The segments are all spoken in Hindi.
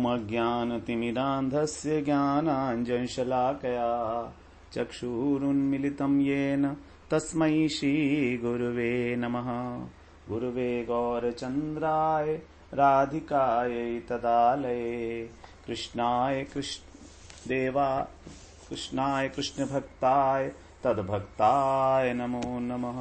अज्ञानतिमिरान्धस्य ज्ञानाञ्जनशलाकया चक्षुरुन्मिलितं येन तस्मै श्रीगुरुवे नमः। गुरुवे गौरचन्द्राय राधिकायै तदालये कृष्णाय कृष्णभक्ताय तद्भक्ताय नमो नमः।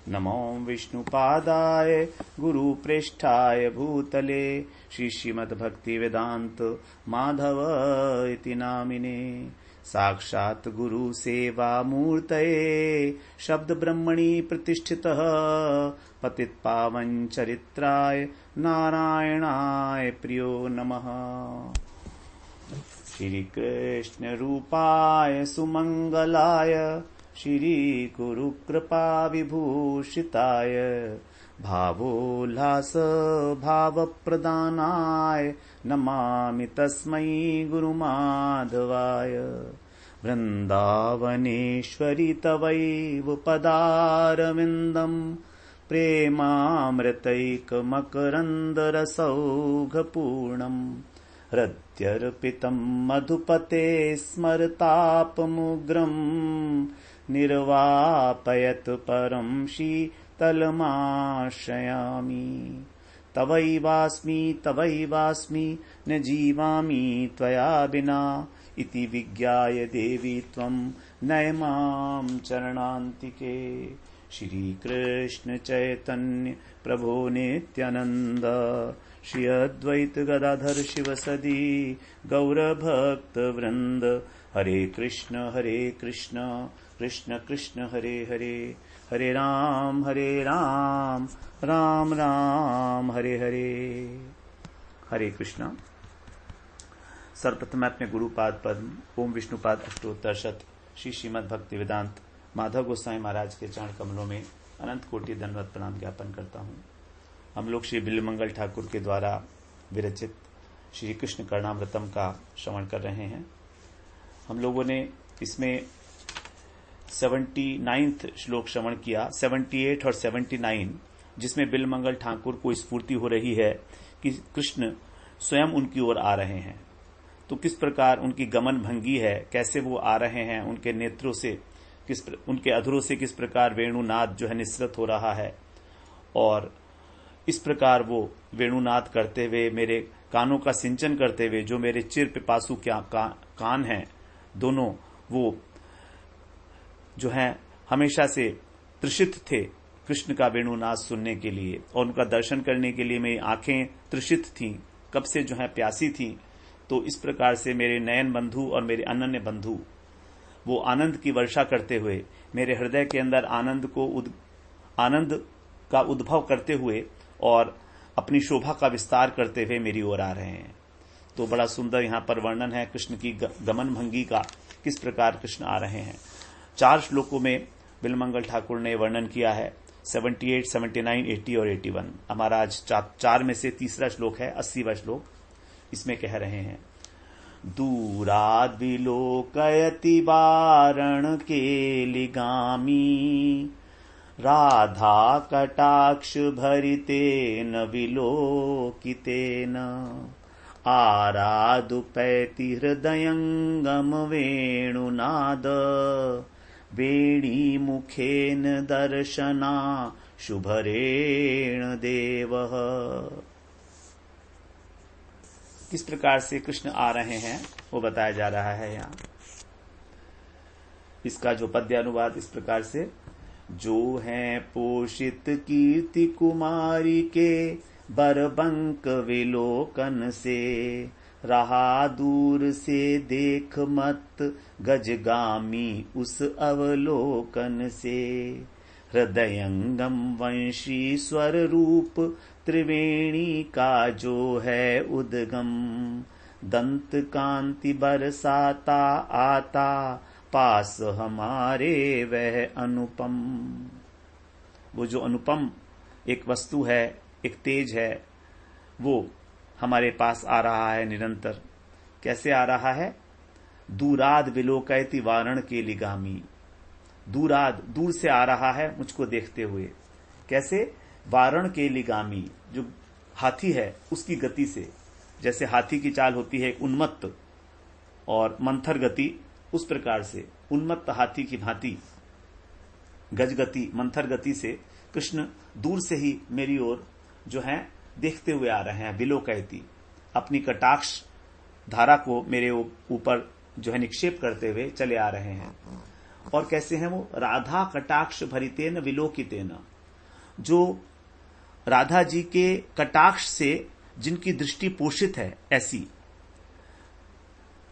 नमो विष्णुपादाय गुरुप्रेष्ठाय भूतले श्रीमद्भक्तिवेदान्त माधव इति नामिने। साक्षात् गुरु सेवा मूर्तये शब्द ब्रह्मणि प्रतिष्ठितः पतितपावन चरित्राय नारायणाय प्रियो नमः। श्री कृष्ण रूपाय सुमंगलाय श्री गुरु कृपा विभूषिताय भावोल्लास भाव प्रदानाय नमामि तस्मै गुरुमाधवाय। वृंदावनेश्वरि तवैव पदारविन्दम् प्रेमामृतैकमकरन्दरसौघपूर्णम् हृद्यर्पितं मधुपते स्मरतापमुग्रम् निर्वापयत परं शीतलमाश्रयामि। तवैवास्मि न जीवामि त्वया विना इति विज्ञाय देवी त्वं नय मां चरणान्तिके। श्री कृष्ण चैतन्य प्रभो नित्यानंद श्री अद्वैत गदाधर शिवसदी गौरभक्त वृंद। हरे कृष्ण कृष्ण कृष्ण हरे हरे, हरे राम राम राम हरे हरे। हरे कृष्णा। सर्वप्रथम मैं अपने गुरुपाद पद्म ओम विष्णुपाद अष्टोत्तर शत श्री श्रीमद् भक्ति वेदांत माधव गोस्वामी महाराज के चरण कमलों में अनंत कोटि दंडवत प्रणाम ज्ञापन करता हूँ। हम लोग श्री बिल्वमंगल ठाकुर के द्वारा विरचित श्री कृष्ण कर्णामृतम का श्रवण कर रहे हैं। हम लोगों ने इसमें 79th श्लोक श्रवण किया, 78 और 79, जिसमें बिल्वमंगल ठाकुर को स्फूर्ति हो रही है कि कृष्ण स्वयं उनकी ओर आ रहे हैं। तो किस प्रकार उनकी गमन भंगी है, कैसे वो आ रहे हैं, उनके नेत्रों से उनके अधरों से किस प्रकार वेणुनाद जो है निस्सृत हो रहा है, और इस प्रकार वो वेणुनाद करते हुए मेरे कानों का सिंचन करते हुए जो मेरे चिर पिपासु कान हैं दोनों, वो जो है हमेशा से तृषित थे कृष्ण का वेणुनाद सुनने के लिए, और उनका दर्शन करने के लिए मेरी आंखें तृषित थीं, कब से जो है प्यासी थीं। तो इस प्रकार से मेरे नयन बंधु और मेरे अनन्य बंधु वो आनंद की वर्षा करते हुए मेरे हृदय के अंदर आनंद का उद्भव करते हुए और अपनी शोभा का विस्तार करते हुए मेरी ओर आ रहे हैं। तो बड़ा सुंदर यहाँ पर वर्णन है कृष्ण की गमन भंगी का, किस प्रकार कृष्ण आ रहे हैं। 4 श्लोकों में बिल्वमंगल ठाकुर ने वर्णन किया है, 78, 79, 80 और 81। हमारा आज 4 में से तीसरा श्लोक है, 80वां श्लोक। इसमें कह रहे हैं, दूराद् विलोकयति वारण केलिगामी राधा कटाक्ष भरितेन विलोकितेन आराधुपैति हृदयंगम वेणुनाद वेणी मुखेन दर्शना शुभरेण देवः। किस प्रकार से कृष्ण आ रहे हैं वो बताया जा रहा है यहाँ। इसका जो पद्य अनुवाद इस प्रकार से, जो हैं पोषित कीर्ति कुमारी के बरबंक विलोकन से रहा दूर से देख मत गजगामी उस अवलोकन से हृदयंगम वंशी स्वर रूप त्रिवेणी का जो है उद्गम दंत कांति बरसाता आता पास हमारे वह अनुपम। वो जो अनुपम एक वस्तु है, एक तेज है, वो हमारे पास आ रहा है निरंतर। कैसे आ रहा है? दूराद विलोकयति वारण के लिगामी। दूराद, दूर से आ रहा है मुझको देखते हुए। कैसे? वारण के लिगामी, जो हाथी है उसकी गति से। जैसे हाथी की चाल होती है एक उन्मत्त और मंथर गति, उस प्रकार से उन्मत्त हाथी की भांति गज गति, मंथर गति से कृष्ण दूर से ही मेरी ओर जो है देखते हुए आ रहे हैं। विलोकयति, अपनी कटाक्ष धारा को मेरे ऊपर जो है निक्षेप करते हुए चले आ रहे हैं। और कैसे हैं वो? राधा कटाक्ष भरितेन विलोकितेन, जो राधा जी के कटाक्ष से जिनकी दृष्टि पोषित है ऐसी,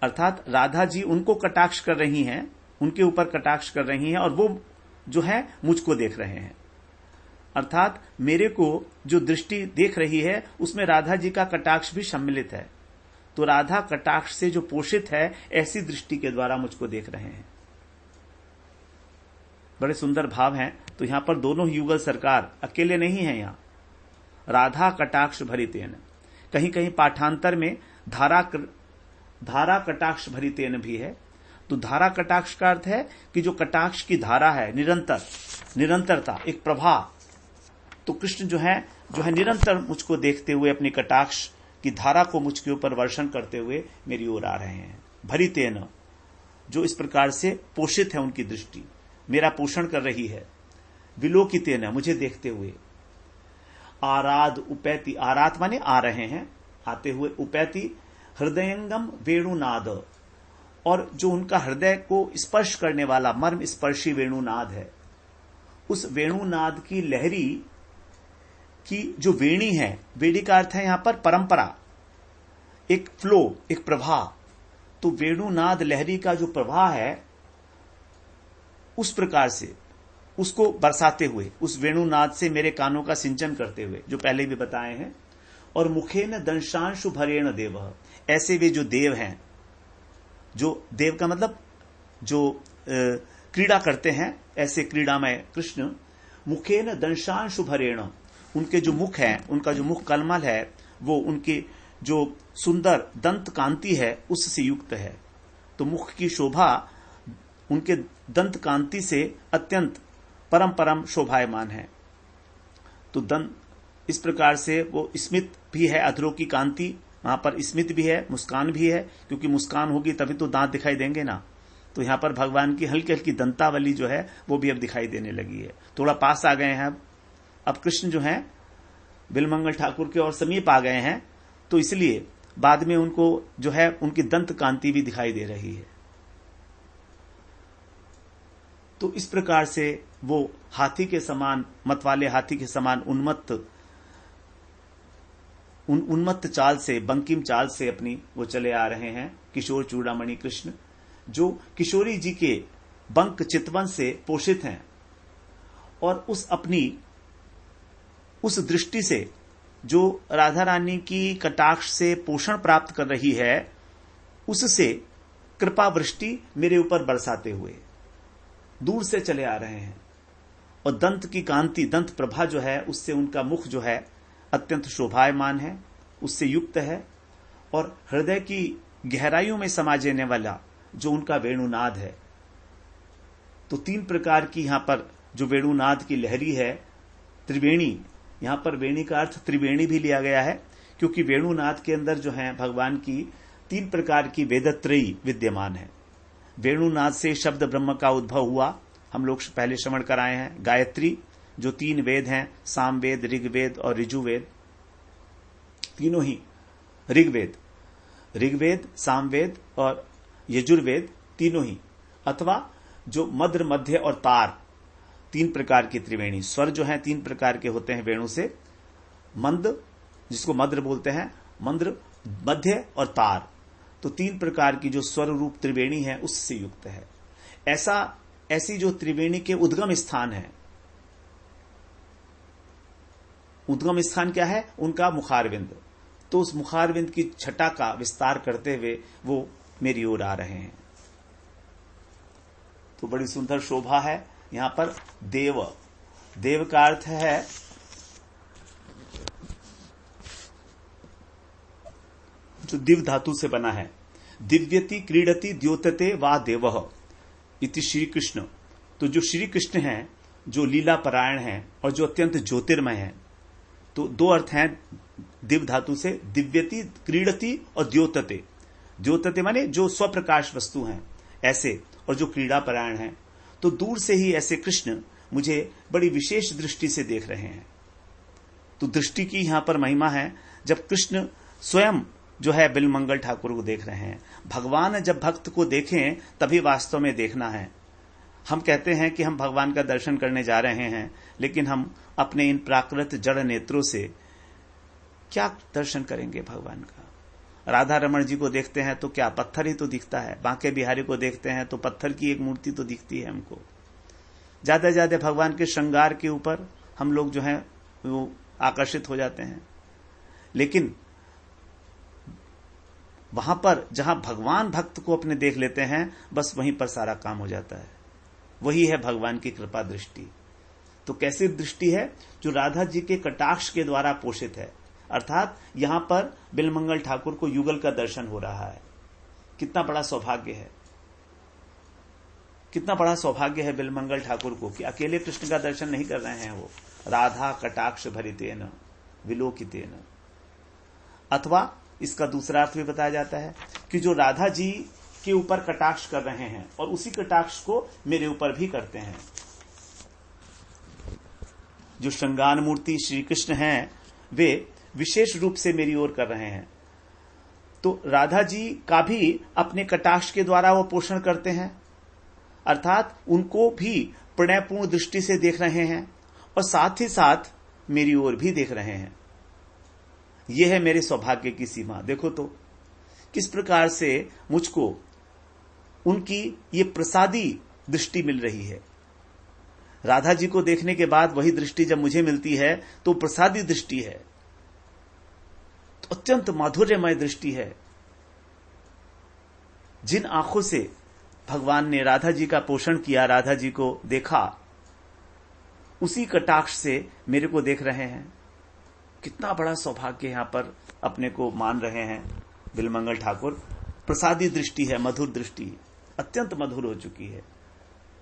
अर्थात राधा जी उनको कटाक्ष कर रही हैं, उनके ऊपर कटाक्ष कर रही हैं और वो जो है मुझको देख रहे हैं। अर्थात मेरे को जो दृष्टि देख रही है उसमें राधा जी का कटाक्ष भी सम्मिलित है। तो राधा कटाक्ष से जो पोषित है ऐसी दृष्टि के द्वारा मुझको देख रहे हैं। बड़े सुंदर भाव हैं। तो यहां पर दोनों युगल सरकार अकेले नहीं है। यहां राधा कटाक्ष भरितेन, कहीं कहीं पाठांतर में धारा कटाक्ष भरितेन भी है। तो धारा कटाक्ष का अर्थ है कि जो कटाक्ष की धारा है, निरंतरता, एक प्रवाह। तो कृष्ण जो है निरंतर मुझको देखते हुए अपनी कटाक्ष की धारा को मुझके ऊपर वर्षण करते हुए मेरी ओर आ रहे हैं। भरितेन, जो इस प्रकार से पोषित है, उनकी दृष्टि मेरा पोषण कर रही है। विलोकितेन, मुझे देखते हुए। आराध उपैति, आरात माने आ रहे हैं, आते हुए। उपैति हृदयंगम वेणुनाद, और जो उनका हृदय को स्पर्श करने वाला मर्म स्पर्शी वेणुनाद है, उस वेणुनाद की लहरी की जो वेणी है, वेणी का अर्थ है यहां पर परंपरा, एक फ्लो, एक प्रवाह। तो वेणुनाद लहरी का जो प्रवाह है, उस प्रकार से उसको बरसाते हुए, उस वेणुनाद से मेरे कानों का सिंचन करते हुए, जो पहले भी बताए हैं। और मुखेन दंशांशु भरेण देव, ऐसे वे जो देव हैं, जो देव का मतलब जो क्रीड़ा करते हैं, ऐसे क्रीड़ामय कृष्ण मुखेन दंशांशु भरेण, उनके जो मुख है, उनका जो मुख कलमल है, वो उनके जो सुंदर दंत कांति है उससे युक्त है। तो मुख की शोभा उनके दंत कांति से अत्यंत परम परम शोभायमान है। तो दंत इस प्रकार से वो स्मित भी है, अधरों की कांति, वहां पर स्मित भी है, मुस्कान भी है, क्योंकि मुस्कान होगी तभी तो दांत दिखाई देंगे ना। तो यहां पर भगवान की हल्की हल्की दंतावली जो है वो भी अब दिखाई देने लगी है। थोड़ा पास आ गए हैं अब कृष्ण जो है बिलमंगल ठाकुर के और समीप आ गए हैं, तो इसलिए बाद में उनको जो है उनकी दंत कांति भी दिखाई दे रही है। तो इस प्रकार से वो हाथी के समान, मतवाले हाथी के समान उन्मत्त चाल से, बंकिम चाल से अपनी वो चले आ रहे हैं किशोर चूड़ामणि कृष्ण, जो किशोरी जी के बंक चितवन से पोषित हैं। और उस दृष्टि से जो राधा रानी की कटाक्ष से पोषण प्राप्त कर रही है, उससे कृपा वृष्टि मेरे ऊपर बरसाते हुए दूर से चले आ रहे हैं। और दंत की कांति, दंत प्रभा जो है, उससे उनका मुख जो है अत्यंत शोभायमान है, उससे युक्त है। और हृदय की गहराइयों में समा जाने वाला जो उनका वेणुनाद है। तो तीन प्रकार की यहां पर जो वेणुनाद की लहरी है, त्रिवेणी, यहां पर वेणी का अर्थ त्रिवेणी भी लिया गया है, क्योंकि वेणुनाद के अंदर जो है भगवान की तीन प्रकार की वेदत्रयी विद्यमान है। वेणुनाद से शब्द ब्रह्म का उद्भव हुआ, हम लोग पहले श्रवण कराए हैं। गायत्री, जो तीन वेद हैं, सामवेद, ऋग्वेद और ऋजुवेद, तीनों ही ऋग्वेद, सामवेद और यजुर्वेद, तीनों ही, अथवा जो मद्र, मध्य और तार, तीन प्रकार की त्रिवेणी। स्वर जो है तीन प्रकार के होते हैं वेणु से, मंद जिसको मद्र बोलते हैं, मंद्र, मध्य और तार। तो तीन प्रकार की जो स्वर रूप त्रिवेणी है उससे युक्त है। ऐसी जो त्रिवेणी के उद्गम स्थान है, उद्गम स्थान क्या है? उनका मुखारविंद। तो उस मुखारविंद की छटा का विस्तार करते हुए वो मेरी ओर आ रहे हैं। तो बड़ी सुंदर शोभा है। यहां पर देव का अर्थ है जो दिव धातु से बना है। दिव्यति क्रीडति द्योतते वा देवः इति श्री कृष्ण। तो जो श्री कृष्ण हैं, जो लीला परायण हैं और जो अत्यंत ज्योतिर्मय हैं, तो दो अर्थ हैं दिव धातु से, दिव्यति, क्रीडति और द्योतते। द्योतते माने जो स्वप्रकाश वस्तु हैं ऐसे, और जो क्रीड़ा परायण हैं। तो दूर से ही ऐसे कृष्ण मुझे बड़ी विशेष दृष्टि से देख रहे हैं। तो दृष्टि की यहां पर महिमा है। जब कृष्ण स्वयं जो है बिल्वमंगल ठाकुर को देख रहे हैं, भगवान जब भक्त को देखें तभी वास्तव में देखना है। हम कहते हैं कि हम भगवान का दर्शन करने जा रहे हैं, लेकिन हम अपने इन प्राकृत जड़ नेत्रों से क्या दर्शन करेंगे भगवान का? राधा रमण जी को देखते हैं तो क्या पत्थर ही तो दिखता है, बांके बिहारी को देखते हैं तो पत्थर की एक मूर्ति तो दिखती है हमको। ज्यादा ज्यादा भगवान के श्रृंगार के ऊपर हम लोग जो है वो आकर्षित हो जाते हैं। लेकिन वहां पर जहां भगवान भक्त को अपने देख लेते हैं, बस वहीं पर सारा काम हो जाता है। वही है भगवान की कृपा दृष्टि। तो कैसी दृष्टि है? जो राधा जी के कटाक्ष के द्वारा पोषित है। अर्थात यहां पर बिल्वमंगल ठाकुर को युगल का दर्शन हो रहा है। कितना बड़ा सौभाग्य है, कितना बड़ा सौभाग्य है बिल्वमंगल ठाकुर को कि अकेले कृष्ण का दर्शन नहीं कर रहे हैं वो। राधा कटाक्ष भरितेन विलोकितेन। अथवा इसका दूसरा अर्थ भी बताया जाता है कि जो राधा जी के ऊपर कटाक्ष कर रहे हैं और उसी कटाक्ष को मेरे ऊपर भी करते हैं। जो श्रृंगार मूर्ति श्री कृष्ण हैं वे विशेष रूप से मेरी ओर कर रहे हैं। तो राधा जी का भी अपने कटाक्ष के द्वारा वो पोषण करते हैं, अर्थात उनको भी प्रणयपूर्ण दृष्टि से देख रहे हैं और साथ ही साथ मेरी ओर भी देख रहे हैं। यह है मेरे सौभाग्य की सीमा। देखो तो किस प्रकार से मुझको उनकी ये प्रसादी दृष्टि मिल रही है। राधा जी को देखने के बाद वही दृष्टि जब मुझे मिलती है तो प्रसादी दृष्टि है, तो अत्यंत माधुर्यमय दृष्टि है। जिन आंखों से भगवान ने राधा जी का पोषण किया, राधा जी को देखा, उसी कटाक्ष से मेरे को देख रहे हैं। कितना बड़ा सौभाग्य यहां पर अपने को मान रहे हैं बिल्वमंगल ठाकुर। प्रसादी दृष्टि है, मधुर दृष्टि, अत्यंत मधुर हो चुकी है।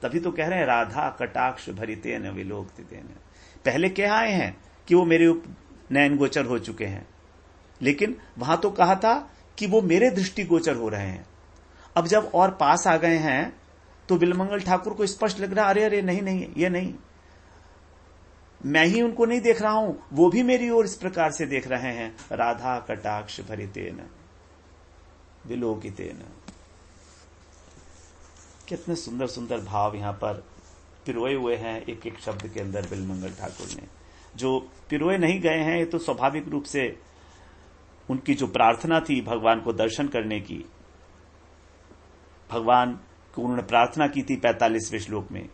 तभी तो कह रहे हैं राधा कटाक्ष भरितेन विलोकितेन। पहले कह आए हैं कि वो मेरे नयन गोचर हो चुके हैं, लेकिन वहां तो कहा था कि वो मेरे दृष्टि गोचर हो रहे हैं। अब जब और पास आ गए हैं तो बिल्वमंगल ठाकुर को स्पष्ट लग रहा, अरे अरे नहीं नहीं, ये नहीं, मैं ही उनको नहीं देख रहा हूं, वो भी मेरी ओर इस प्रकार से देख रहे हैं। राधा कटाक्ष भरितेन विलोकितेन। कितने सुंदर सुंदर भाव यहां पर पिरोए हुए हैं एक एक शब्द के अंदर बिल्वमंगल ठाकुर ने। जो पिरोए नहीं गए हैं, ये तो स्वाभाविक रूप से उनकी जो प्रार्थना थी भगवान को दर्शन करने की, भगवान को उन्होंने प्रार्थना की थी 45वें श्लोक में,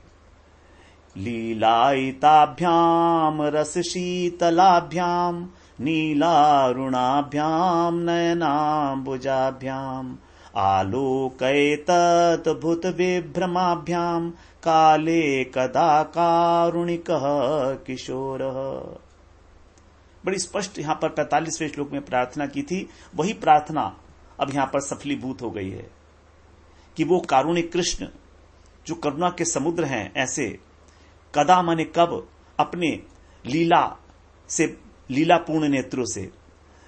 लीलायिताभ्याम रस शीतलाभ्याम नीलारुणाभ्याम नयनाम्बुजाभ्याम आलोकयेतत् भूत विभ्रमाभ्याम काले कदा कारुणिकः किशोरः। बड़ी स्पष्ट यहां पर 45वें श्लोक में प्रार्थना की थी। वही प्रार्थना अब यहां पर सफलीभूत हो गई है कि वो कारुणिक कृष्ण जो करुणा के समुद्र हैं, ऐसे कदा माने कब, अपने लीला से, लीलापूर्ण नेत्रों से,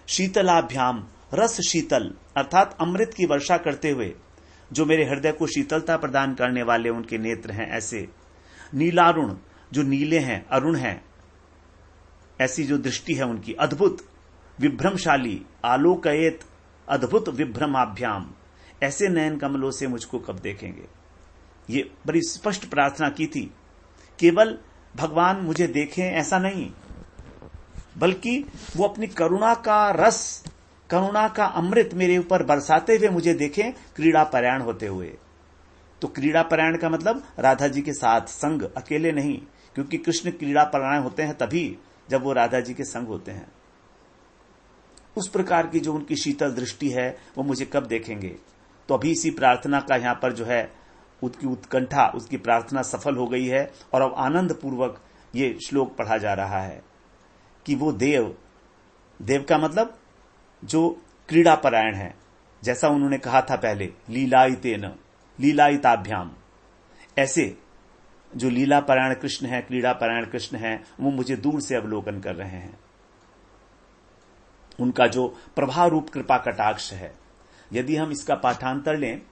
शीतलाभ्याम रस शीतल अर्थात अमृत की वर्षा करते हुए जो मेरे हृदय को शीतलता प्रदान करने वाले उनके नेत्र हैं, ऐसे नीलारुण जो नीले हैं, अरुण हैं, ऐसी जो दृष्टि है उनकी अद्भुत विभ्रमशाली, आलोकयेत अद्भुत विभ्रमाभ्याम, ऐसे नयन कमलों से मुझको कब देखेंगे। ये बड़ी स्पष्ट प्रार्थना की थी। केवल भगवान मुझे देखें ऐसा नहीं, बल्कि वो अपनी करुणा का रस, करुणा का अमृत मेरे ऊपर बरसाते हुए मुझे देखें, क्रीड़ा परायण होते हुए। तो क्रीड़ा परायण का मतलब राधा जी के साथ संग, अकेले नहीं, क्योंकि कृष्ण क्रीड़ा परायण होते हैं तभी जब वो राधा जी के संग होते हैं। उस प्रकार की जो उनकी शीतल दृष्टि है वो मुझे कब देखेंगे। तो अभी इसी प्रार्थना का यहां पर जो है उसकी उत्कंठा, उसकी प्रार्थना सफल हो गई है और अब आनंद पूर्वक ये श्लोक पढ़ा जा रहा है कि वो देव, देव का मतलब जो क्रीड़ा परायण है, जैसा उन्होंने कहा था पहले, लीलायितेन लीलायिताभ्याम, ऐसे जो लीला परायण कृष्ण है, क्रीड़ा परायण कृष्ण है, वो मुझे दूर से अवलोकन कर रहे हैं। उनका जो प्रभा रूप कृपा कटाक्ष है। यदि हम इसका पाठांतर लें,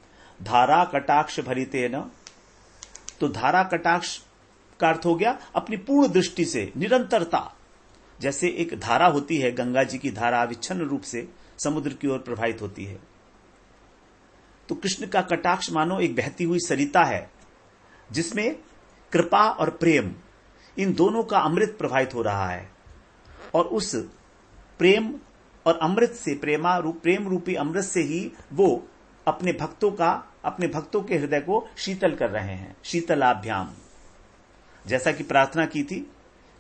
धारा कटाक्ष भरिते न, तो धारा कटाक्ष का अर्थ हो गया अपनी पूर्ण दृष्टि से निरंतरता। जैसे एक धारा होती है, गंगा जी की धारा अविच्छिन्न रूप से समुद्र की ओर प्रवाहित होती है, तो कृष्ण का कटाक्ष मानो एक बहती हुई सरिता है, जिसमें कृपा और प्रेम इन दोनों का अमृत प्रवाहित हो रहा है। और उस प्रेम और अमृत से, प्रेम रूपी अमृत से ही वो अपने भक्तों के हृदय को शीतल कर रहे हैं। शीतलाभ्याम, जैसा कि प्रार्थना की थी,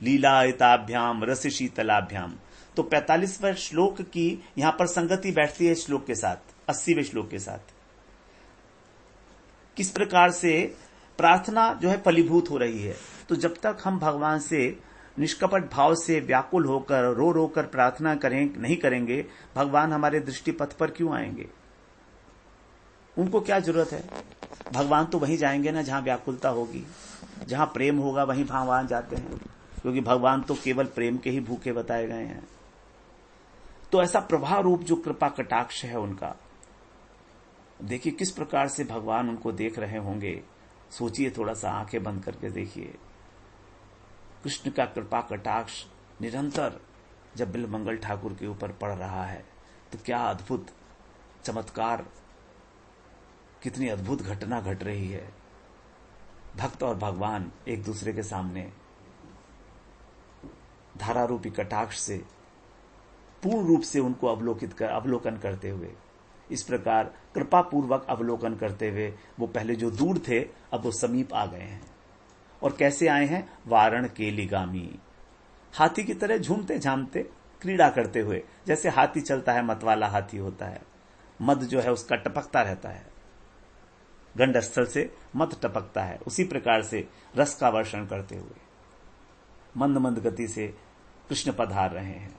लीलायताभ्याम रस शीतलाभ्याम। तो 45वें श्लोक की यहां पर संगति बैठती है श्लोक के साथ, 80वें श्लोक के साथ। किस प्रकार से प्रार्थना जो है फलीभूत हो रही है। तो जब तक हम भगवान से निष्कपट भाव से व्याकुल होकर रो रो कर प्रार्थना नहीं करेंगे, भगवान हमारे दृष्टि पथ पर क्यों आएंगे? उनको क्या जरूरत है? भगवान तो वहीं जाएंगे ना जहां व्याकुलता होगी, जहां प्रेम होगा वहीं भगवान जाते हैं, क्योंकि भगवान तो केवल प्रेम के ही भूखे बताए गए हैं। तो ऐसा प्रभा रूप जो कृपा कटाक्ष है उनका, देखिए किस प्रकार से भगवान उनको देख रहे होंगे। सोचिए, थोड़ा सा आंखें बंद करके देखिए। कृष्ण का कृपा कटाक्ष निरंतर जब बिल्वमंगल ठाकुर के ऊपर पड़ रहा है, तो क्या अद्भुत चमत्कार, कितनी अद्भुत घटना घट रही है। भक्त और भगवान एक दूसरे के सामने धारारूपी कटाक्ष से पूर्ण रूप से उनको अवलोकन करते हुए, इस प्रकार कृपा पूर्वक अवलोकन करते हुए वो पहले जो दूर थे अब वो समीप आ गए हैं। और कैसे आए हैं? वारण के लिगामी, हाथी की तरह झूमते झामते क्रीड़ा करते हुए। जैसे हाथी चलता है, मतवाला हाथी होता है, मद जो है उसका टपकता रहता है, गंडस्थल से मद टपकता है, उसी प्रकार से रस का वर्षण करते हुए मंद मंद गति से कृष्ण पधार रहे हैं।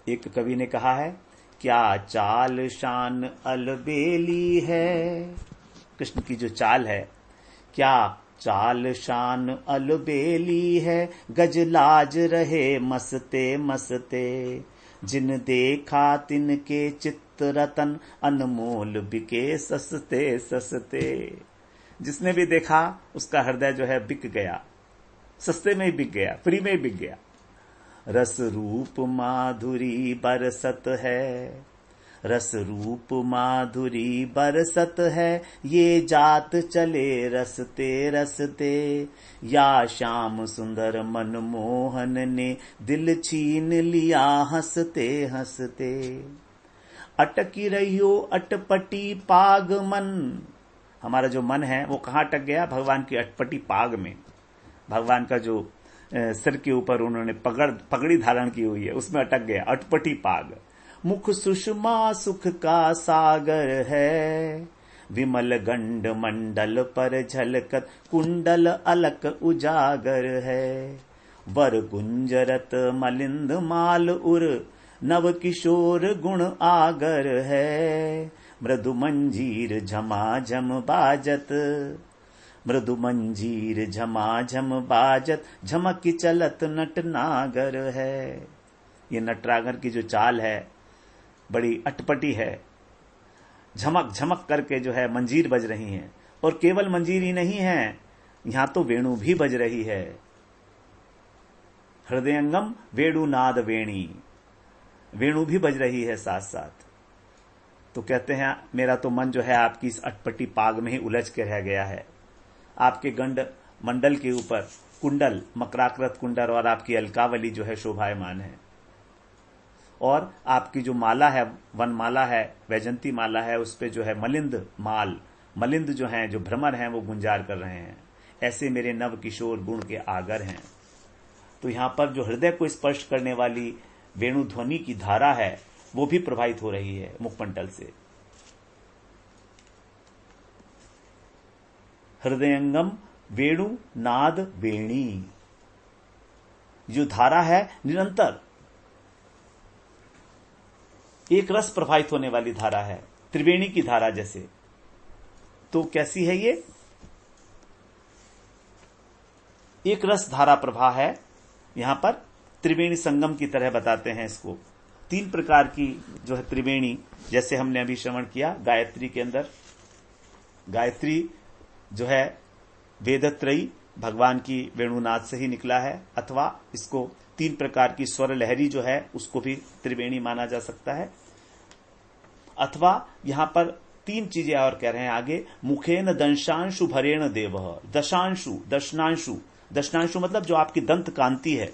एक कवि ने कहा है, क्या चाल शान अलबेली है। कृष्ण की जो चाल है, क्या चाल शान अलबेली है, गजलाज रहे मसते मसते, जिन देखा तिनके चित्त रतन, अनमोल बिके सस्ते सस्ते। जिसने भी देखा उसका हृदय जो है बिक गया, सस्ते में ही बिक गया, फ्री में ही बिक गया। रस रूप माधुरी बरसत है, रस रूप माधुरी बरसत है, ये जात चले रसते रसते, या श्याम सुंदर मनमोहन ने दिल छीन लिया हंसते हंसते। अटकी रहियो अटपटी पाग मन, हमारा जो मन है वो कहाँ अटक गया? भगवान की अटपटी पाग में। भगवान का जो सिर के ऊपर उन्होंने पगड़ी धारण की हुई है, उसमें अटक गया, अटपटी पाग। मुख सुषमा सुख का सागर है, विमल गंड मंडल पर झलकत, कुंडल अलक उजागर है। वर गुंजरत मलिंद माल उर, नव किशोर गुण आगर है। मृदु मंजीर झमाझम बाजत, मृदु मंजीर झमाझम बाजत, झमक चलत नटनागर है। ये नटनागर की जो चाल है बड़ी अटपटी है, झमक झमक करके जो है मंजीर बज रही हैं। और केवल मंजीर ही नहीं है, यहां तो वेणु भी बज रही है। हृदयंगम वेणुनाद वेणी, वेणु भी बज रही है साथ साथ। तो कहते हैं मेरा तो मन जो है आपकी इस अटपटी पाग में ही उलझ के रह गया है। आपके गंड मंडल के ऊपर कुंडल, मकराकृत कुंडल और आपकी अलकावली जो है शोभायमान है, और आपकी जो माला है, वनमाला है, वैजंती माला है, उस पे जो है मलिंद जो हैं, जो भ्रमर हैं, वो गुंजार कर रहे हैं। ऐसे मेरे नव किशोर गुण के आगर हैं। तो यहां पर जो हृदय को स्पर्श करने वाली वेणु ध्वनि की धारा है वो भी प्रभावित हो रही है मुखमंडल से। हृदयंगम वेणु नाद वेणी, जो धारा है निरंतर एक रस प्रभावित होने वाली धारा है, त्रिवेणी की धारा जैसे। तो कैसी है ये? एक रस धारा प्रवाह है यहां पर, त्रिवेणी संगम की तरह बताते हैं इसको। 3 प्रकार की जो है त्रिवेणी, जैसे हमने अभी श्रवण किया गायत्री के अंदर, गायत्री जो है वेदत्रयी भगवान की वेणुनाद से ही निकला है, अथवा इसको 3 प्रकार की स्वर लहरी जो है उसको भी त्रिवेणी माना जा सकता है। अथवा यहां पर 3 चीजें और कह रहे हैं आगे, मुखेन दंशांशु भरेण देव, दशांशु दशनांशु, दशनांशु मतलब जो आपकी दंत कांति है,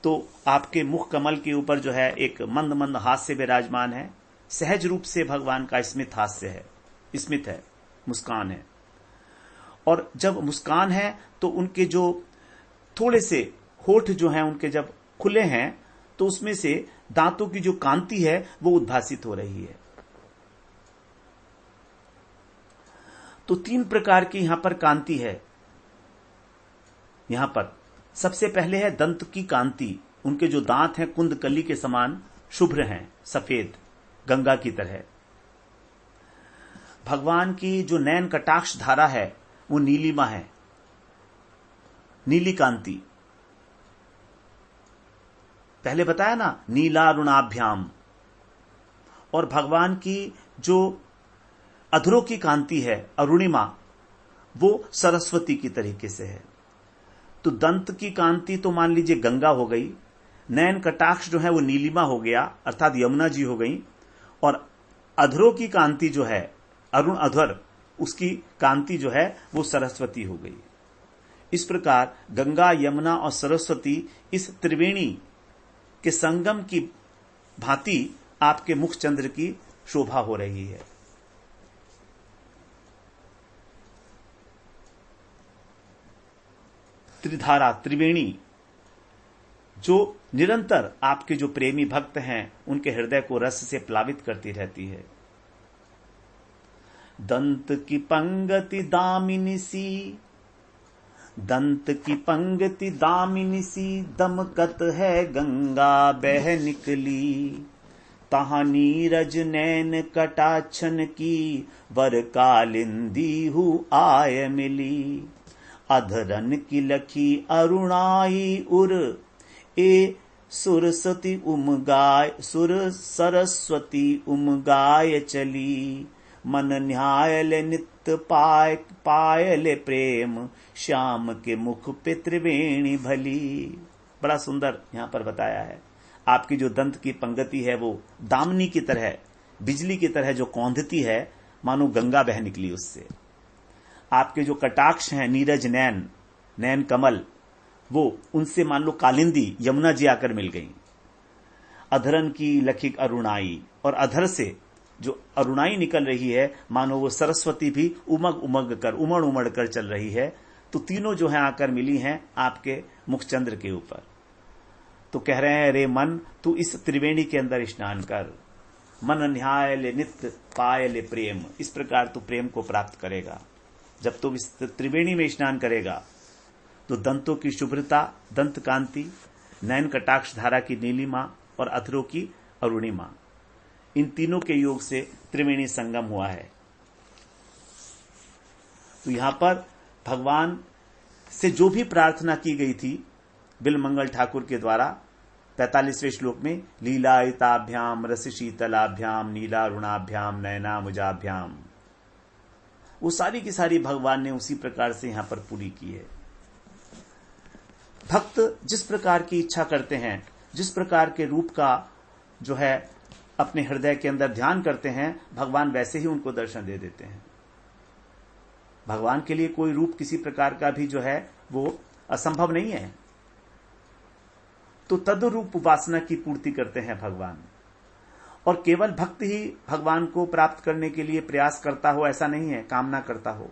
तो आपके मुख कमल के ऊपर जो है एक मंद मंद हास्य विराजमान है, सहज रूप से भगवान का स्मित हास्य है, स्मित है, मुस्कान है। और जब मुस्कान है तो उनके जो थोड़े से होठ जो हैं उनके जब खुले हैं तो उसमें से दांतों की जो कांति है वो उद्भासित हो रही है। तो 3 प्रकार की यहां पर कांति है। यहां पर सबसे पहले है दंत की कांति, उनके जो दांत हैं कुंदकली के समान शुभ्र हैं, सफेद गंगा की तरह। भगवान की जो नैन कटाक्ष धारा है वो नीलिमा है, नीली कांति। पहले बताया ना, नीलारुणाभ्याम। और भगवान की जो अधरों की कांति है, अरुणिमा, वो सरस्वती की तरीके से है। तो दंत की कांति तो मान लीजिए गंगा हो गई, नयन कटाक्ष जो है वो नीलिमा हो गया, अर्थात यमुना जी हो गई, और अधरों की कांति जो है अरुण अधर, उसकी कांति जो है वो सरस्वती हो गई। इस प्रकार गंगा, यमुना और सरस्वती इस त्रिवेणी के संगम की भांति आपके मुख चंद्र की शोभा हो रही है। त्रिधारा, त्रिवेणी, जो निरंतर आपके जो प्रेमी भक्त हैं उनके हृदय को रस से प्लावित करती रहती है। दंत की पंगति दामिनी सी, दंत की पंगति दामिनी सी, दमकत है गंगा बह निकली। तहां नीरज नैन कटाक्षन की, वर कालिंदी हु आय मिली। अधरन की लखी अरुणाई उर, ए सुरसती उमगाय, सुर सरस्वती उमगाय चली। मन न्यायल नित्य पायल प्रेम, श्याम के मुख पे त्रिवेणी भली। बड़ा सुंदर यहां पर बताया है। आपकी जो दंत की पंगति है वो दामनी की तरह, बिजली की तरह जो कौंधती है, मानो गंगा बह निकली उससे। आपके जो कटाक्ष हैं नीरज नैन, नैन कमल, वो उनसे मान लो कालिंदी यमुना जी आकर मिल गई। अधरन की लखिक अरुणाई, और अधर से जो अरुणाई निकल रही है मानो वो सरस्वती भी उमग उमग कर, उमड़ उमड़ कर चल रही है। तो तीनों जो है आकर मिली हैं आपके मुखचंद्र के ऊपर। तो कह रहे हैं, रे मन तू इस त्रिवेणी के अंदर स्नान कर, मन न्यायल नित्य पायल प्रेम। इस प्रकार तू प्रेम को प्राप्त करेगा जब तू इस त्रिवेणी में स्नान करेगा। तो दंतों की शुभ्रता, दंत कांति, नयन कटाक्ष धारा की नीलिमा और अधरों की अरुणिमा, इन तीनों के योग से त्रिवेणी संगम हुआ है। तो यहां पर भगवान से जो भी प्रार्थना की गई थी बिलमंगल ठाकुर के द्वारा 45वें श्लोक में, लीलायिताभ्याम रस शीतलाभ्याम नीलारुणाभ्याम नयना मुजाभ्याम, वो सारी की सारी भगवान ने उसी प्रकार से यहां पर पूरी की है। भक्त जिस प्रकार की इच्छा करते हैं, जिस प्रकार के रूप का जो है अपने हृदय के अंदर ध्यान करते हैं, भगवान वैसे ही उनको दर्शन दे देते हैं। भगवान के लिए कोई रूप किसी प्रकार का भी जो है वो असंभव नहीं है। तो तदरूप उपासना की पूर्ति करते हैं भगवान। और केवल भक्त ही भगवान को प्राप्त करने के लिए प्रयास करता हो ऐसा नहीं है, कामना करता हो।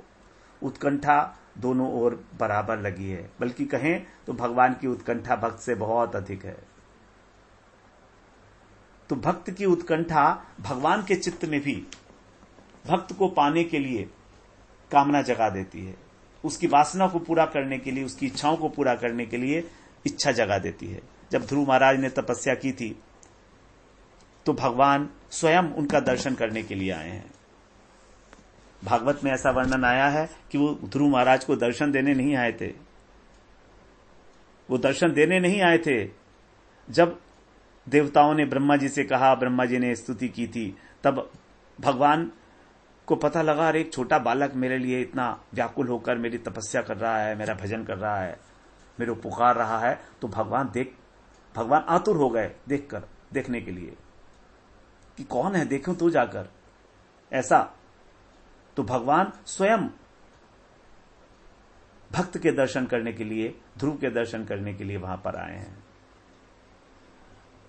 उत्कंठा दोनों ओर बराबर लगी है, बल्कि कहें तो भगवान की उत्कंठा भक्त से बहुत अधिक है। तो भक्त की उत्कंठा भगवान के चित्त में भी भक्त को पाने के लिए कामना जगा देती है, उसकी वासना को पूरा करने के लिए, उसकी इच्छाओं को पूरा करने के लिए इच्छा जगा देती है। जब ध्रुव महाराज ने तपस्या की थी तो भगवान स्वयं उनका दर्शन करने के लिए आए हैं। भागवत में ऐसा वर्णन आया है कि वो ध्रुव महाराज को दर्शन देने नहीं आए थे, वो दर्शन देने नहीं आए थे, जब देवताओं ने ब्रह्मा जी से कहा, ब्रह्मा जी ने स्तुति की थी, तब भगवान को पता लगा, अरे एक छोटा बालक मेरे लिए इतना व्याकुल होकर मेरी तपस्या कर रहा है, मेरा भजन कर रहा है, मेरे को पुकार रहा है। तो भगवान आतुर हो गए देखने के लिए कि कौन है, देखूं तो जाकर ऐसा। तो भगवान स्वयं भक्त के दर्शन करने के लिए, ध्रुव के दर्शन करने के लिए वहां पर आए हैं।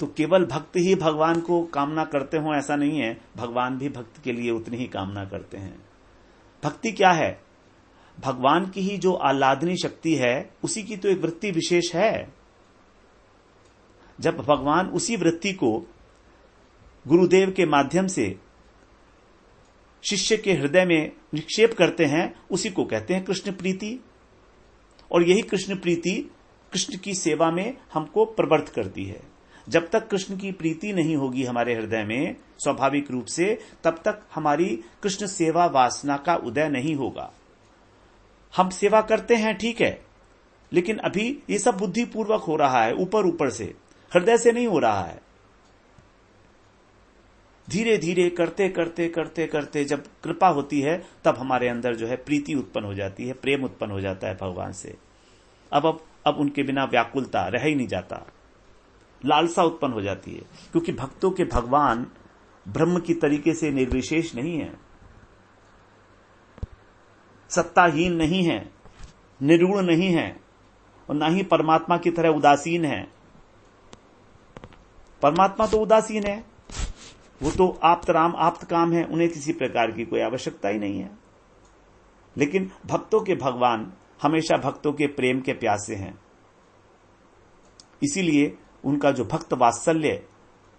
तो केवल भक्त ही भगवान को कामना करते हो ऐसा नहीं है, भगवान भी भक्त के लिए उतनी ही कामना करते हैं। भक्ति क्या है? भगवान की ही जो आह्लादनी शक्ति है, उसी की तो एक वृत्ति विशेष है। जब भगवान उसी वृत्ति को गुरुदेव के माध्यम से शिष्य के हृदय में निक्षेप करते हैं, उसी को कहते हैं कृष्ण प्रीति। और यही कृष्ण प्रीति कृष्ण की सेवा में हमको प्रवृत्त करती है। जब तक कृष्ण की प्रीति नहीं होगी हमारे हृदय में स्वाभाविक रूप से, तब तक हमारी कृष्ण सेवा वासना का उदय नहीं होगा। हम सेवा करते हैं, ठीक है, लेकिन अभी ये सब बुद्धिपूर्वक हो रहा है, ऊपर ऊपर से, हृदय से नहीं हो रहा है। धीरे धीरे करते करते करते करते जब कृपा होती है, तब हमारे अंदर जो है प्रीति उत्पन्न हो जाती है, प्रेम उत्पन्न हो जाता है भगवान से। अब उनके बिना व्याकुलता रह ही नहीं जाता, लालसा उत्पन्न हो जाती है। क्योंकि भक्तों के भगवान ब्रह्म की तरीके से निर्विशेष नहीं है, सत्ताहीन नहीं है, निर्गुण नहीं है, और ना ही परमात्मा की तरह उदासीन है। परमात्मा तो उदासीन है, वो तो आप्त राम आप्त काम है, उन्हें किसी प्रकार की कोई आवश्यकता ही नहीं है। लेकिन भक्तों के भगवान हमेशा भक्तों के प्रेम के प्यासे हैं। इसीलिए उनका जो भक्त वात्सल्य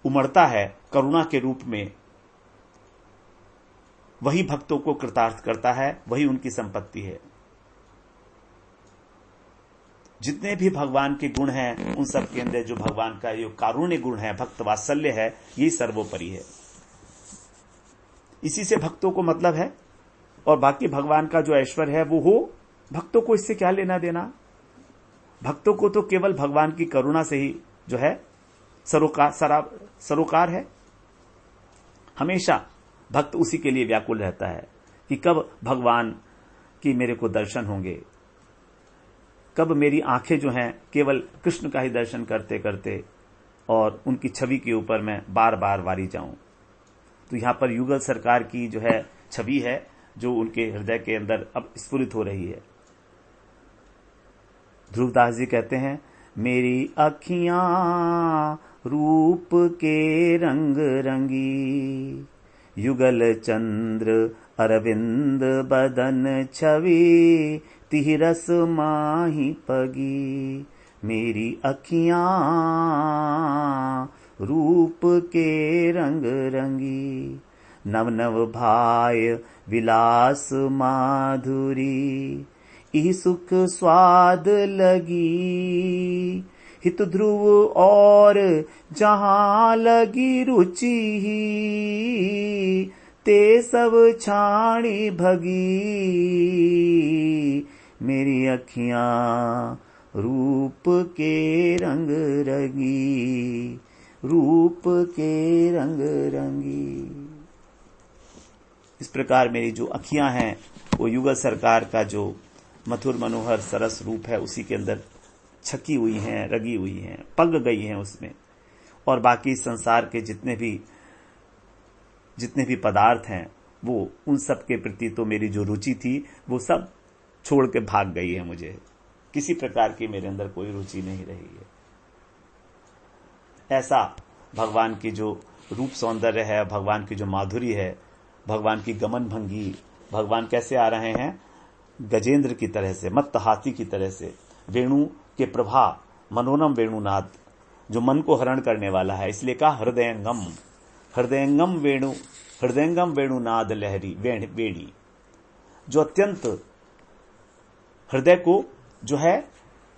उमड़ता है करुणा के रूप में, वही भक्तों को कृतार्थ करता है, वही उनकी संपत्ति है। जितने भी भगवान के गुण हैं, उन सब के अंदर जो भगवान का ये कारुण्य गुण है, भक्त वात्सल्य है, ये सर्वोपरि है। इसी से भक्तों को मतलब है। और बाकी भगवान का जो ऐश्वर्य है वो हो, भक्तों को इससे क्या लेना देना। भक्तों को तो केवल भगवान की करुणा से ही जो है सरोकार है। हमेशा भक्त उसी के लिए व्याकुल रहता है कि कब भगवान की मेरे को दर्शन होंगे, कब मेरी आंखें जो हैं केवल कृष्ण का ही दर्शन करते करते और उनकी छवि के ऊपर मैं बार बार वारी जाऊं। तो यहां पर युगल सरकार की जो है छवि है, जो उनके हृदय के अंदर अब स्फुरित हो रही है। ध्रुवदास जी कहते हैं, मेरी अखियां रूप के रंग रंगी, युगल चंद्र अरविंद बदन छवि, तिहरस माही पगी। मेरी अखियां रूप के रंग रंगी, नव नव भाय विलास माधुरी, इह सुख स्वाद लगी। हित ध्रुव और जहां लगी रुचि, ते सब छाणी भगी। मेरी अखियां रूप के रंग रंगी, रूप के रंग रंगी। इस प्रकार मेरी जो अखियां हैं वो युगल सरकार का जो मधुर मनोहर सरस रूप है उसी के अंदर छकी हुई हैं, रगी हुई हैं, पग गई हैं उसमें। और बाकी संसार के जितने भी पदार्थ हैं, वो उन सब के प्रति तो मेरी जो रुचि थी वो सब छोड़ के भाग गई है। मुझे किसी प्रकार की मेरे अंदर कोई रुचि नहीं रही है। ऐसा भगवान की जो रूप सौंदर्य है, भगवान की जो माधुरी है, भगवान की गमन भंगी, भगवान कैसे आ रहे हैं गजेंद्र की तरह से, मत्त हाथी की तरह से, वेणु के प्रभा, मनोरम वेणुनाद जो मन को हरण करने वाला है। इसलिए कहा हृदयंगम, हृदयंगम वेणु, हृदयंगम वेणुनाद लहरी वेणी, जो अत्यंत हृदय को जो है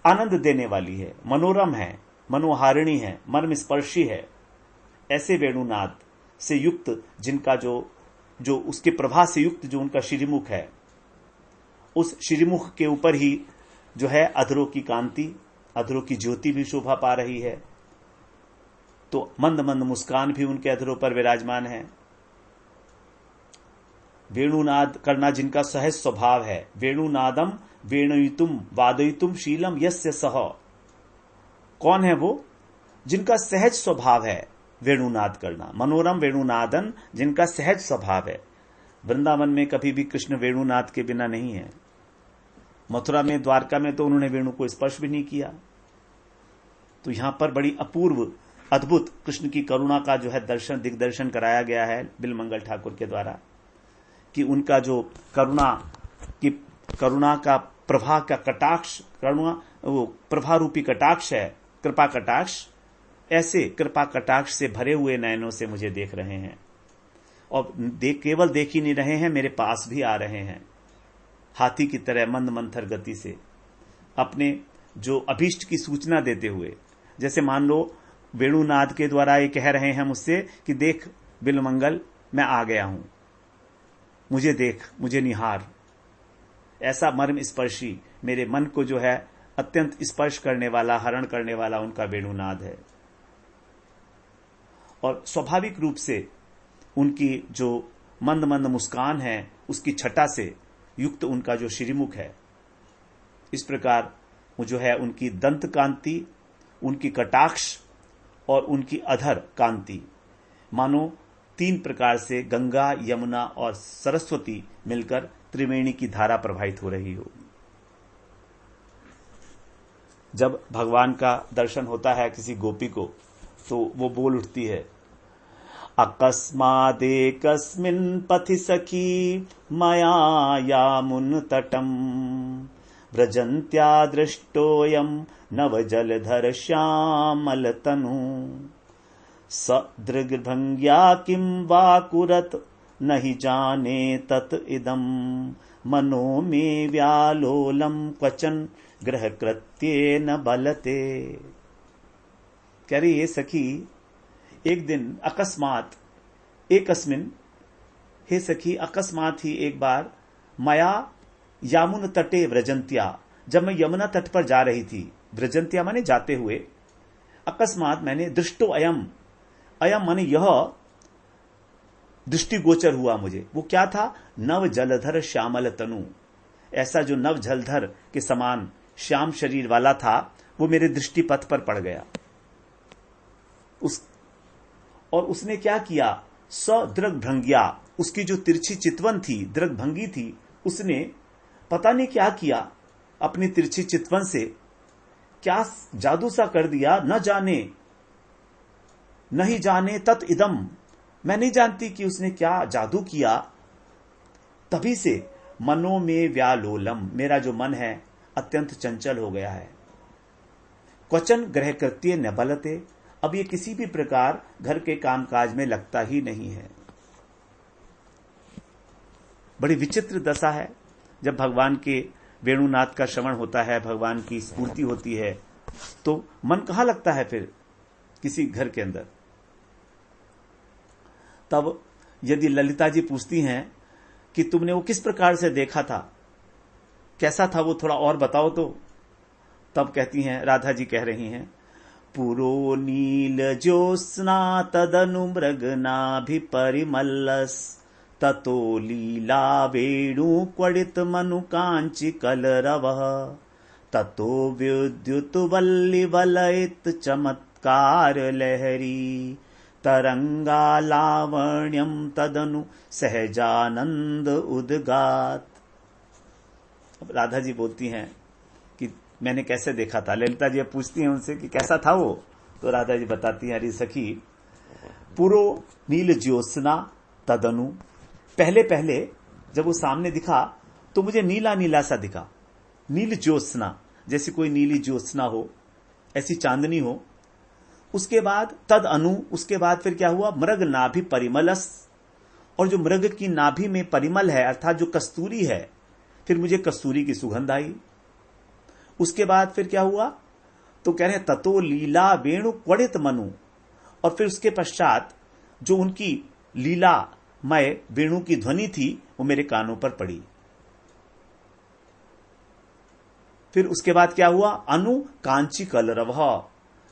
आनंद देने वाली है, मनोरम है, मनोहारिणी है, मर्म स्पर्शी है। ऐसे वेणुनाद से युक्त जिनका जो उसके प्रभा से युक्त जो उनका श्रीमुख है, उस श्रीमुख के ऊपर ही जो है अधरों की कांति, अधरों की ज्योति भी शोभा पा रही है। तो मंद मंद मुस्कान भी उनके अधरों पर विराजमान है। वेणुनाद करना जिनका सहज स्वभाव है, वेणुनादम वेणुयुतुम वादयुतुम शीलम यस्य सह। कौन है वो? जिनका सहज स्वभाव है वेणुनाद करना, मनोरम वेणुनादन, जिनका सहज स्वभाव है। वृंदावन में कभी भी कृष्ण वेणुनाद के बिना नहीं है। मथुरा में, द्वारका में तो उन्होंने वेणु को स्पर्श भी नहीं किया। तो यहां पर बड़ी अपूर्व अद्भुत कृष्ण की करुणा का जो है दर्शन, दिग्दर्शन कराया गया है बिलमंगल ठाकुर के द्वारा, कि उनका जो करुणा का प्रभा का कटाक्ष, करुणा वो प्रभा रूपी कटाक्ष है, कृपा कटाक्ष, ऐसे कृपा कटाक्ष से भरे हुए नयनों से मुझे देख रहे हैं। और केवल देख ही नहीं रहे हैं, मेरे पास भी आ रहे हैं, हाथी की तरह मंद मंथर गति से, अपने जो अभीष्ट की सूचना देते हुए। जैसे मान लो वेणुनाद के द्वारा ये कह रहे हैं मुझसे कि देख बिलमंगल, मैं आ गया हूं, मुझे देख, मुझे निहार। ऐसा मर्म स्पर्शी, मेरे मन को जो है अत्यंत स्पर्श करने वाला, हरण करने वाला उनका वेणुनाद है। और स्वाभाविक रूप से उनकी जो मंद मंद मुस्कान है, उसकी छटा से युक्त उनका जो श्रीमुख है, इस प्रकार वो जो है उनकी दंत कांति, उनकी कटाक्ष और उनकी अधर कांति, मानो 3 प्रकार से गंगा, यमुना और सरस्वती मिलकर त्रिवेणी की धारा प्रवाहित हो रही हो। जब भगवान का दर्शन होता है किसी गोपी को, तो वो बोल उठती है, अकस्मादेकस्मिन् पथि सखी मया यामुन तटम व्रजन्त्या दृष्टोऽयं नवजलधर श्यामल तनु सदृग्भंग्या किं वा कुरत नहि जाने तत् इदं मनो मे व्यालोलं क्वचन ग्रहकृत्ये न बलते। कह रही ये सखी, एक दिन अकस्मात, एकस्मिन, हे सखी अकस्मात ही एक बार, मया यामुन तटे व्रजंत्या, जब मैं यमुना तट पर जा रही थी, व्रजंत्या माने जाते हुए, अकस्मात मैंने दृष्टो अयम, अयम माने यह दृष्टिगोचर हुआ मुझे। वो क्या था? नव जलधर श्यामल तनु, ऐसा जो नव जलधर के समान श्याम शरीर वाला था, वो मेरे दृष्टिपथ पर पड़ गया। और उसने क्या किया? सदृग्भंग्या, उसकी जो तिरछी चितवन थी, दृग्भंगी थी, उसने पता नहीं क्या किया, अपनी तिरछी चितवन से क्या जादू सा कर दिया, न जाने नहीं जाने तत् इदम, मैं नहीं जानती कि उसने क्या जादू किया। तभी से मनो में व्यालोलम, मेरा जो मन है अत्यंत चंचल हो गया है। क्वचन ग्रह कृत्य न बलते, अब ये किसी भी प्रकार घर के कामकाज में लगता ही नहीं है। बड़ी विचित्र दशा है। जब भगवान के वेणुनाद का श्रवण होता है, भगवान की स्फूर्ति होती है, तो मन कहां लगता है फिर किसी घर के अंदर। तब यदि ललिता जी पूछती हैं कि तुमने वो किस प्रकार से देखा था, कैसा था वो, थोड़ा और बताओ तो, तब कहती हैं, राधा जी कह रही हैं, पुरो नील ज्योत्स्ना तदनु मृगनाभिपरिमल्लस ततो लीला वेणु क्वडित मनु कांची कलरवः ततो विद्युत वल्ली वलयित चमत्कार लहरी तरंगा लावण्यम तदनु सहजानंद उद्गात। राधा जी बोलती हैं कि मैंने कैसे देखा था। ललिता जी पूछती हैं उनसे कि कैसा था वो, तो राधा जी बताती हैं, अरे सखी, पुरो नील ज्योत्स्ना तदनु, पहले पहले जब वो सामने दिखा तो मुझे नीला नीला सा दिखा, नील ज्योत्स्ना, जैसे कोई नीली ज्योत्स्ना हो, ऐसी चांदनी हो। उसके बाद तद अनु, उसके बाद फिर क्या हुआ, मृग नाभि परिमलस, और जो मृग की नाभि में परिमल है अर्थात जो कस्तूरी है, फिर मुझे कस्तूरी की सुगंध आई। उसके बाद फिर क्या हुआ, तो कह रहे हैं ततो लीला वेणु क्वडित मनु, और फिर उसके पश्चात जो उनकी लीलामय वेणु की ध्वनि थी वो मेरे कानों पर पड़ी। फिर उसके बाद क्या हुआ, अनु कांची कलरव,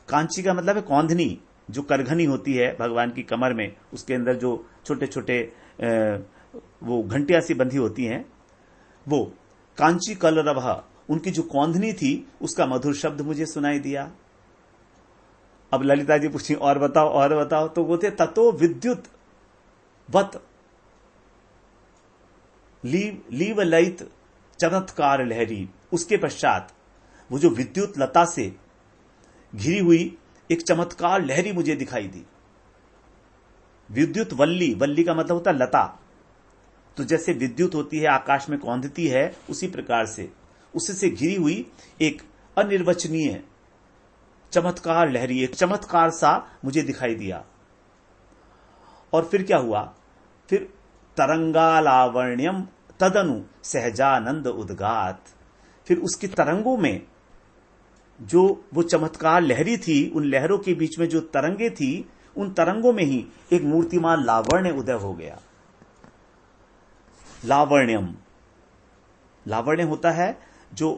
कांची का मतलब है कौंधनी, जो करघनी होती है भगवान की कमर में, उसके अंदर जो छोटे छोटे वो घंटियां सी बंधी होती हैं, वो कांची कलरव, उनकी जो कौंधनी थी उसका मधुर शब्द मुझे सुनाई दिया। अब ललिता जी पूछी और बताओ और बताओ, तो वो थे ततो विद्युत वत लीव ललित चमत्कार लहरी। उसके पश्चात वो जो विद्युत लता से घिरी हुई एक चमत्कार लहरी मुझे दिखाई दी। विद्युत वल्ली, वल्ली का मतलब होता है लता, तो जैसे विद्युत होती है आकाश में कौंधती है, उसी प्रकार से उससे घिरी हुई एक अनिर्वचनीय चमत्कार लहरी, एक चमत्कार सा मुझे दिखाई दिया। और फिर क्या हुआ, फिर तरंगालावण्यम तदनु सहजानंद उद्गात। फिर उसकी तरंगों में जो वो चमत्कार लहरी थी, उन लहरों के बीच में जो तरंगे थी, उन तरंगों में ही एक मूर्तिमान लावण्य उदय हो गया। लावण्यम, लावण्य होता है जो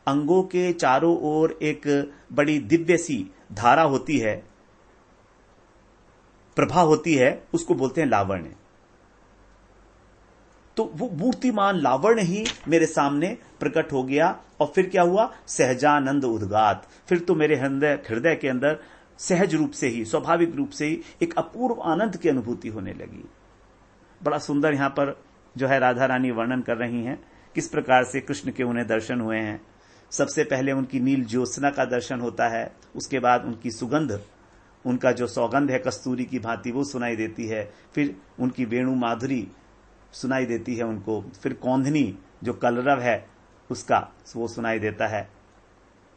अंगों के चारों ओर एक बड़ी दिव्य सी धारा होती है, प्रभा होती है, उसको बोलते हैं लावण्य। तो वो मूर्तिमान लावण्य ही मेरे सामने प्रकट हो गया। और फिर क्या हुआ, सहजानंद उद्गात। फिर तो मेरे हृदय के अंदर सहज रूप से ही, स्वाभाविक रूप से ही एक अपूर्व आनंद की अनुभूति होने लगी। बड़ा सुंदर यहां पर जो है राधा रानी वर्णन कर रही हैं किस प्रकार से कृष्ण के उन्हें दर्शन हुए हैं। सबसे पहले उनकी नील ज्योत्सना का दर्शन होता है, उसके बाद उनकी सुगंध, उनका जो सौगंध है कस्तूरी की भांति, वो सुनाई देती है। फिर उनकी वेणु माधुरी सुनाई देती है उनको। फिर कौंधनी जो कलरव है उसका वो सुनाई देता है।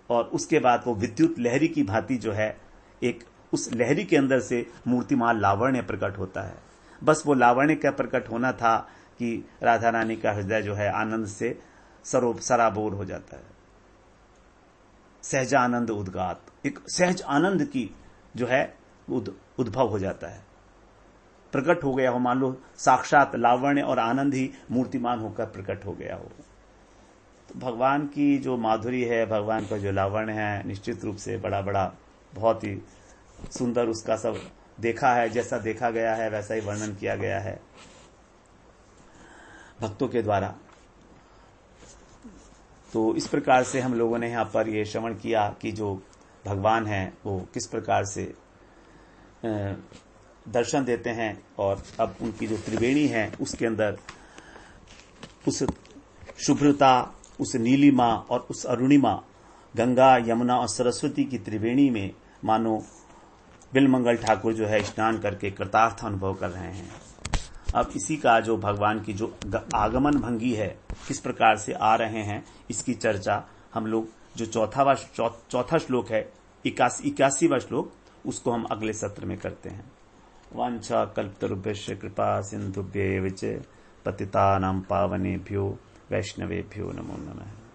और उसके बाद वो विद्युत लहरी की भांति जो है एक उस लहरी के अंदर से मूर्तिमान लावण्य प्रकट होता है। बस वो लावण्य का प्रकट होना था कि राधा रानी का हृदय जो है आनंद से सराबोर हो जाता है। सहजानंद उद्गात, एक सहज आनंद की जो है उद्भव हो जाता है, प्रकट हो गया हो। मान लो साक्षात लावण्य और आनंद ही मूर्तिमान होकर प्रकट हो गया हो। तो भगवान की जो माधुरी है, भगवान का जो लावण्य है, निश्चित रूप से बड़ा बड़ा बहुत ही सुंदर उसका सब देखा है। जैसा देखा गया है वैसा ही वर्णन किया गया है भक्तों के द्वारा। तो इस प्रकार से हम लोगों ने यहां पर ये श्रवण किया कि जो भगवान हैं वो किस प्रकार से दर्शन देते हैं। और अब उनकी जो त्रिवेणी है उसके अंदर उस शुभ्रता, उस नीलिमा और उस अरुणिमा, गंगा यमुना और सरस्वती की त्रिवेणी में मानो बिलमंगल ठाकुर जो है स्नान करके कृतार्थ अनुभव कर रहे हैं। अब इसी का जो भगवान की जो आगमन भंगी है, किस प्रकार से आ रहे हैं, इसकी चर्चा हम लोग जो चौथा श्लोक है 81वां श्लोक, उसको हम अगले सत्र में करते हैं। वांछा कल्पतरुभ्यश्च कृपा सिंधुभ्येव च पतितानां पावनेभ्यो वैष्णवेभ्यो नमो नमः।